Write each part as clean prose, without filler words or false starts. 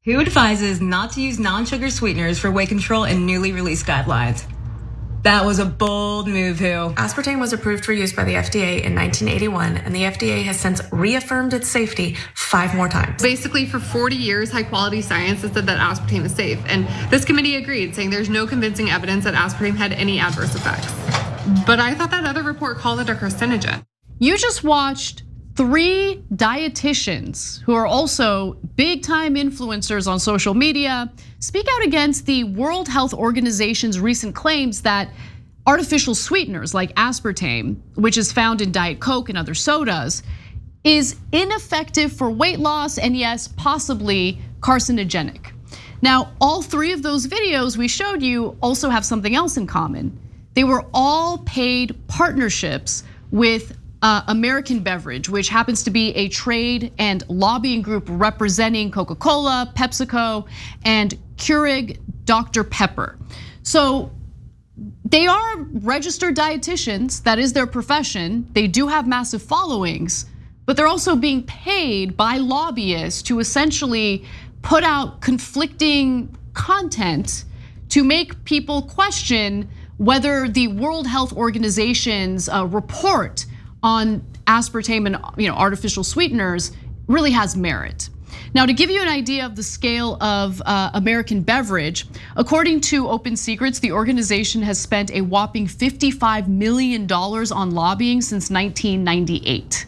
Who advises not to use non-sugar sweeteners for weight control in newly released guidelines? That was a bold move, who? Aspartame was approved for use by the FDA in 1981, and the FDA has since reaffirmed its safety 5 more times. Basically, for 40 years, high-quality science has said that aspartame is safe, and this committee agreed, saying there's no convincing evidence that aspartame had any adverse effects. But I thought that other report called it a carcinogen. You just watched 3 dietitians who are also big-time influencers on social media speak out against the World Health Organization's recent claims that artificial sweeteners like aspartame, which is found in Diet Coke and other sodas, is ineffective for weight loss and yes, possibly carcinogenic. Now, all 3 of those videos we showed you also have something else in common. They were all paid partnerships with American Beverage, which happens to be a trade and lobbying group representing Coca-Cola, PepsiCo, and Keurig Dr. Pepper. So they are registered dietitians, that is their profession. They do have massive followings, but they're also being paid by lobbyists to essentially put out conflicting content to make people question whether the World Health Organization's report on aspartame and artificial sweeteners really has merit. Now, to give you an idea of the scale of American Beverage, according to Open Secrets, the organization has spent a whopping $55 million on lobbying since 1998.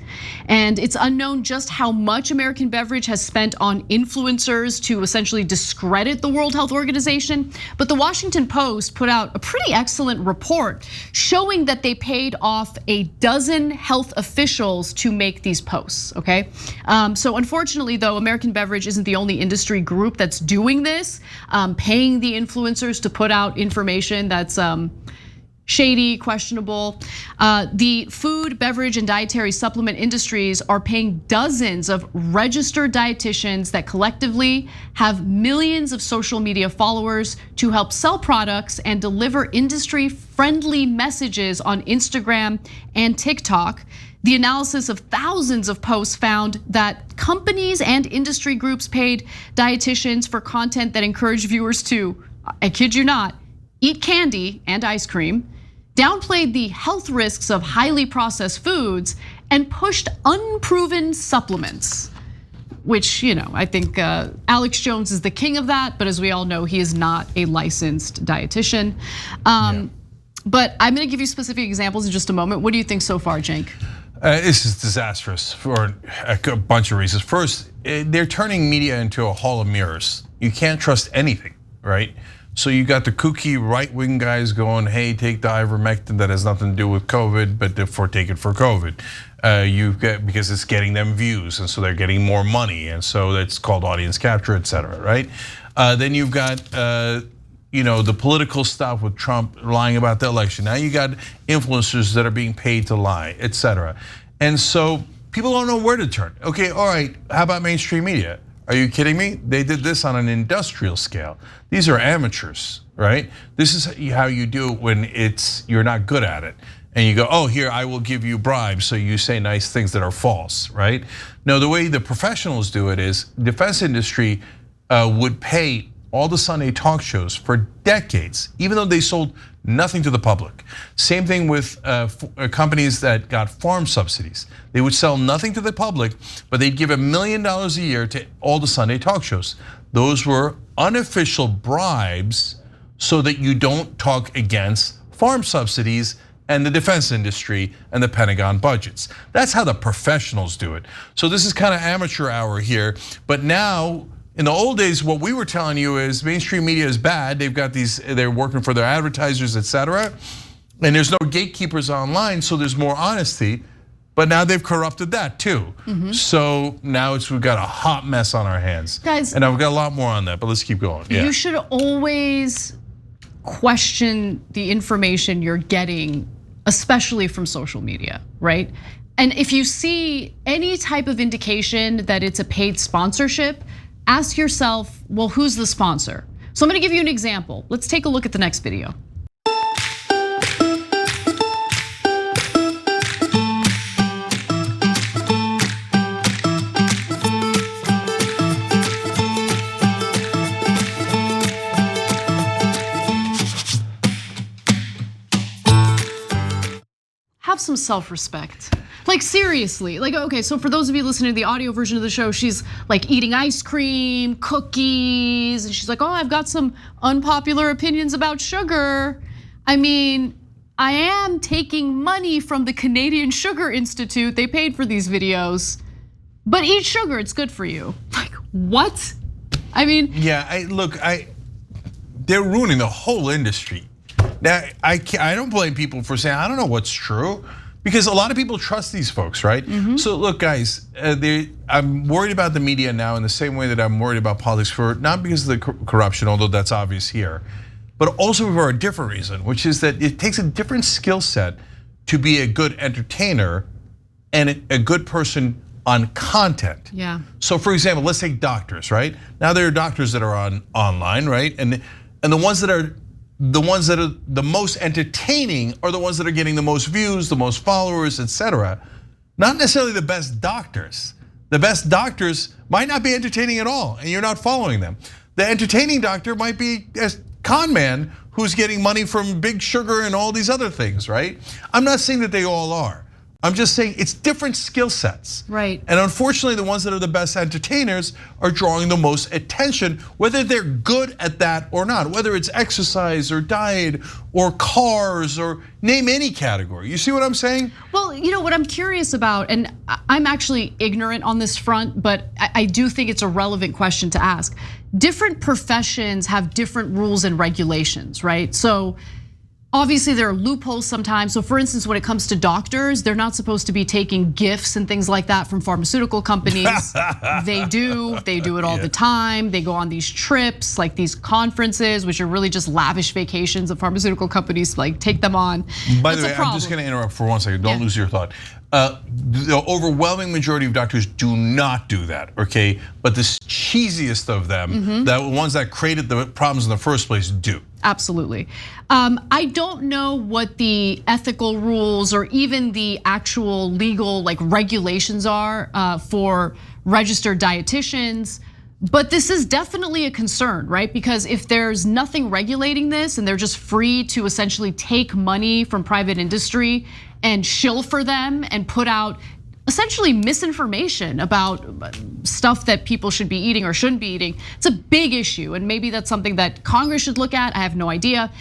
And it's unknown just how much American Beverage has spent on influencers to essentially discredit the World Health Organization. But the Washington Post put out a pretty excellent report showing that they paid off a dozen health officials to make these posts, okay? So unfortunately though, American Beverage isn't the only industry group that's doing this, paying the influencers to put out information that's shady, questionable. The food, beverage, and dietary supplement industries are paying dozens of registered dietitians that collectively have millions of social media followers to help sell products and deliver industry-friendly messages on Instagram and TikTok. The analysis of thousands of posts found that companies and industry groups paid dietitians for content that encouraged viewers to, I kid you not, eat candy and ice cream, downplayed the health risks of highly processed foods, and pushed unproven supplements. Which, I think Alex Jones is the king of that, but as we all know, he is not a licensed dietitian. But I'm gonna give you specific examples in just a moment. What do you think so far, Cenk? This is disastrous for a bunch of reasons. First, they're turning media into a hall of mirrors. You can't trust anything, right? So you got the kooky right-wing guys going, hey, take the ivermectin that has nothing to do with COVID, but therefore take it for COVID. Because it's getting them views, and so they're getting more money, and so that's called audience capture, et cetera, right? Then you've got the political stuff with Trump lying about the election. Now you got influencers that are being paid to lie, et cetera. And so people don't know where to turn. Okay, all right, how about mainstream media? Are you kidding me? They did this on an industrial scale. These are amateurs, right? This is how you do it when you're not good at it. And you go, oh, here, I will give you bribes, so you say nice things that are false, right? No, the way the professionals do it is, defense industry would pay all the Sunday talk shows for decades, even though they sold nothing to the public. Same thing with companies that got farm subsidies. They would sell nothing to the public, but they'd give $1 million a year to all the Sunday talk shows. Those were unofficial bribes so that you don't talk against farm subsidies and the defense industry and the Pentagon budgets. That's how the professionals do it. So this is kind of amateur hour here, but now, in the old days, what we were telling you is mainstream media is bad. They've got they're working for their advertisers, et cetera. And there's no gatekeepers online, so there's more honesty. But now they've corrupted that too. So now we've got a hot mess on our hands. Guys, and I've got a lot more on that, but let's keep going. You should always question the information you're getting, especially from social media, right? And if you see any type of indication that it's a paid sponsorship, ask yourself, well, who's the sponsor? So I'm gonna give you an example. Let's take a look at the next video. have some self-respect. Like seriously, like okay, so for those of you listening to the audio version of the show, she's like eating ice cream, cookies, and she's like, oh, I've got some unpopular opinions about sugar. I mean, I am taking money from the Canadian Sugar Institute. They paid for these videos. But eat sugar, it's good for you. Like, what? I mean. Yeah, they're ruining the whole industry. Now, I don't blame people for saying, I don't know what's true. Because a lot of people trust these folks, right? So look, guys, I'm worried about the media now in the same way that I'm worried about politics not because of the corruption, although that's obvious here, but also for a different reason, which is that it takes a different skill set to be a good entertainer and a good person on content. Yeah. So for example, let's take doctors, right? Now there are doctors that are online, right? And the ones that are the most entertaining are the ones that are getting the most views, the most followers, etc. Not necessarily the best doctors. The best doctors might not be entertaining at all, and you're not following them. The entertaining doctor might be a con man who's getting money from Big Sugar and all these other things, right? I'm not saying that they all are. I'm just saying it's different skill sets. Right. And unfortunately, the ones that are the best entertainers are drawing the most attention, whether they're good at that or not, whether it's exercise or diet or cars or name any category. You see what I'm saying? Well, you know what I'm curious about, and I'm actually ignorant on this front, but I do think it's a relevant question to ask. Different professions have different rules and regulations, right? So obviously there are loopholes sometimes. So for instance, when it comes to doctors, they're not supposed to be taking gifts and things like that from pharmaceutical companies. They do it all the time. They go on these trips, like these conferences, which are really just lavish vacations of pharmaceutical companies like take them on. By the way, I'm just gonna interrupt for 1 second, don't lose your thought. The overwhelming majority of doctors do not do that, okay? But the cheesiest of them, the ones that created the problems in the first place do. Absolutely. I don't know what the ethical rules or even the actual legal like regulations are for registered dietitians, but this is definitely a concern, right? Because if there's nothing regulating this and they're just free to essentially take money from private industry and shill for them and put out essentially misinformation about stuff that people should be eating or shouldn't be eating. It's a big issue, and maybe that's something that Congress should look at. I have no idea.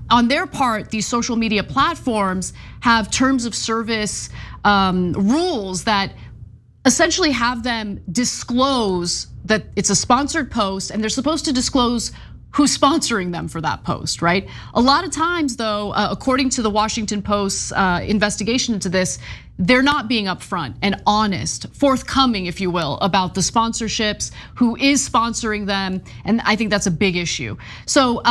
On their part, these social media platforms have terms of service rules that essentially have them disclose that it's a sponsored post, and they're supposed to disclose who's sponsoring them for that post, right? A lot of times though, according to the Washington Post's investigation into this, they're not being upfront and honest, forthcoming, if you will, about the sponsorships, who is sponsoring them, and I think that's a big issue. So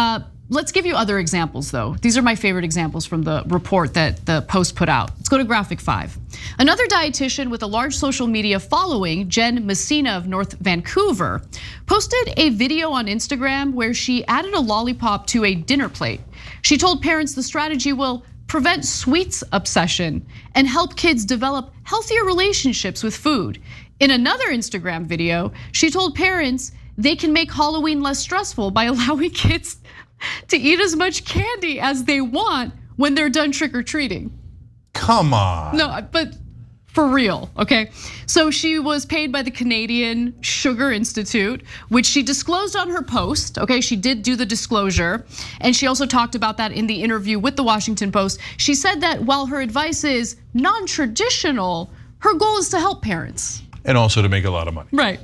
let's give you other examples though. These are my favorite examples from the report that the Post put out. Let's go to graphic 5. Another dietitian with a large social media following, Jen Messina of North Vancouver, posted a video on Instagram where she added a lollipop to a dinner plate. She told parents the strategy will prevent sweets obsession and help kids develop healthier relationships with food. In another Instagram video, she told parents they can make Halloween less stressful by allowing kids to eat as much candy as they want when they're done trick-or-treating. Come on. No, but for real, okay? So she was paid by the Canadian Sugar Institute, which she disclosed on her post, okay? She did do the disclosure, and she also talked about that in the interview with the Washington Post. She said that while her advice is non-traditional, her goal is to help parents. And also to make a lot of money. Right.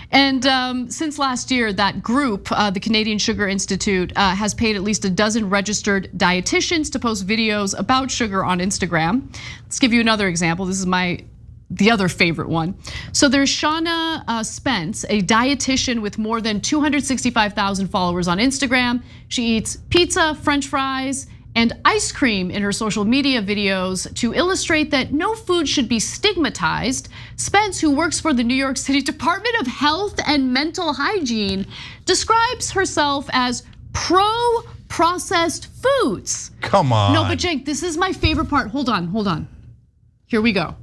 And since last year, that group, the Canadian Sugar Institute, has paid at least a dozen registered dietitians to post videos about sugar on Instagram. Let's give you another example. This is the other favorite one. So there's Shauna Spence, a dietitian with more than 265,000 followers on Instagram. She eats pizza, French fries, and ice cream in her social media videos to illustrate that no food should be stigmatized. Spence, who works for the New York City Department of Health and Mental Hygiene, describes herself as pro-processed foods. Come on. No, but Cenk, this is my favorite part. Hold on. Here we go.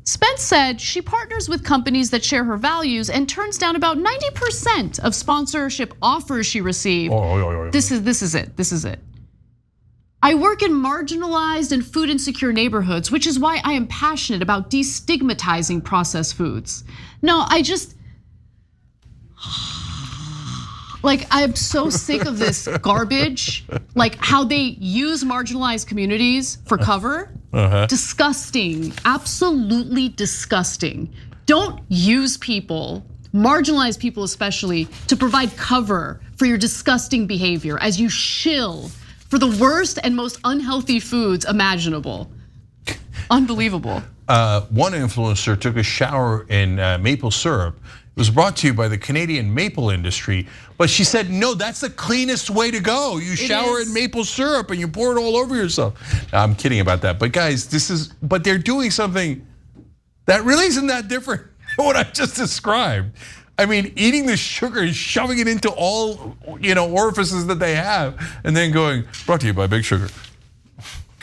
Spence said she partners with companies that share her values and turns down about 90% of sponsorship offers she received. Oh. This is it. I work in marginalized and food insecure neighborhoods, which is why I am passionate about destigmatizing processed foods. No, like, I'm so sick of this garbage, like how they use marginalized communities for cover. Disgusting, absolutely disgusting. Don't use people, marginalized people especially, to provide cover for your disgusting behavior as you shill for the worst and most unhealthy foods imaginable. Unbelievable. One influencer took a shower in maple syrup. It was brought to you by the Canadian maple industry, but she said, no, that's the cleanest way to go. You shower in maple syrup and you pour it all over yourself. Now, I'm kidding about that, but guys, but they're doing something that really isn't that different than what I just described. I mean, eating the sugar and shoving it into all orifices that they have, and then going, brought to you by Big Sugar.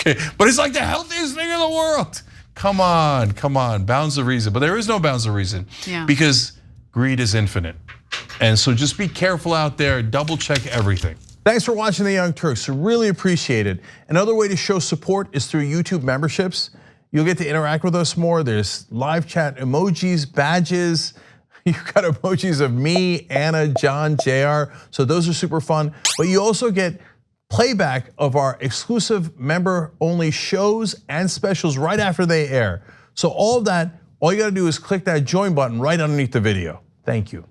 Okay, but it's like the healthiest thing in the world. Come on, bounds of reason. But there is no bounds of reason because greed is infinite. And so just be careful out there, double check everything. Thanks for watching The Young Turks, really appreciate it. Another way to show support is through YouTube memberships. You'll get to interact with us more. There's live chat emojis, badges. You've got emojis of me, Anna, John, JR. So those are super fun. But you also get playback of our exclusive member-only shows and specials right after they air. So all of that, all you gotta do is click that join button right underneath the video. Thank you.